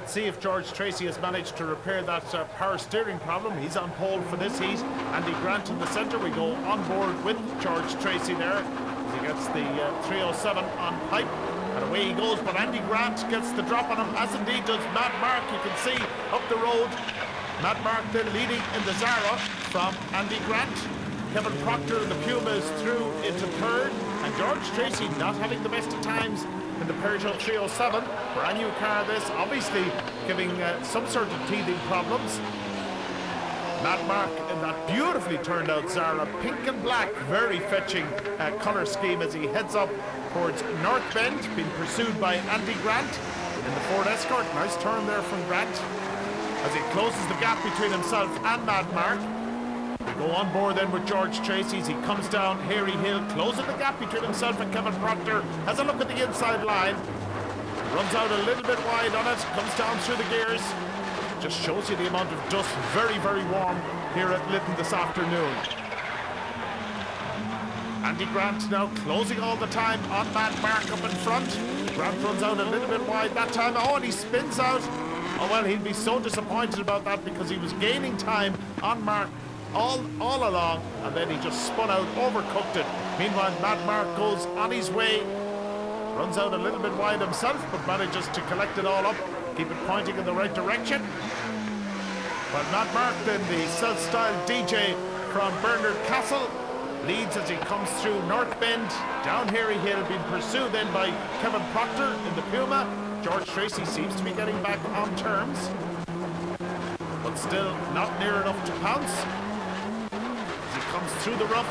Let's see if George Tracy has managed to repair that power steering problem. He's on pole for this heat. Andy Grant in the centre. We go on board with George Tracy there as he gets the 307 on pipe. And away he goes, but Andy Grant gets the drop on him, as indeed does Matt Mark. You can see up the road, Matt Mark then leading in the Zara from Andy Grant. Kevin Procter in the Puma is through into third, and George Tracy not having the best of times in the Peugeot 307. Brand new car this, obviously giving some sort of teething problems. Matt Mark in that beautifully turned out Zara, pink and black, very fetching colour scheme as he heads up towards North Bend, being pursued by Andy Grant in the Ford Escort. Nice turn there from Grant as he closes the gap between himself and Matt Mark. We go on board then with George Tracy as he comes down Hairy Hill, closing the gap between himself and Kevin Procter. Has a look at the inside line, runs out a little bit wide on it, comes down through the gears. Just shows you the amount of dust. Very, very warm here at Lydden this afternoon. Andy Grant now closing all the time on Matt Mark up in front. Grant runs out a little bit wide that time. Oh, and he spins out. Oh, well, he'll be so disappointed about that because he was gaining time on Mark all along, and then he just spun out, overcooked it. Meanwhile, Matt Mark goes on his way, runs out a little bit wide himself, but manages to collect it all up, keep it pointing in the right direction. Well, Matt Mark, then the self-styled DJ from Bernard Castle, leads as he comes through North Bend, down Hairy Hill, being pursued then by Kevin Procter in the Puma. George Tracy seems to be getting back on terms, but still not near enough to pounce. As he comes through the rough,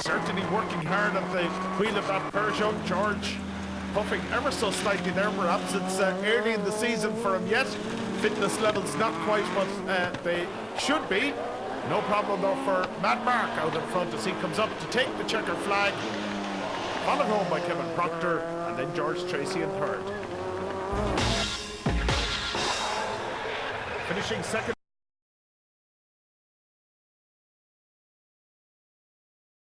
certainly working hard at the wheel of that Peugeot. George puffing ever so slightly there. Perhaps it's early in the season for him yet. Fitness levels not quite what they should be. No problem though for Matt Mark out in front as he comes up to take the checker flag. Followed home by Kevin Procter, and then George Tracy in third. Finishing second.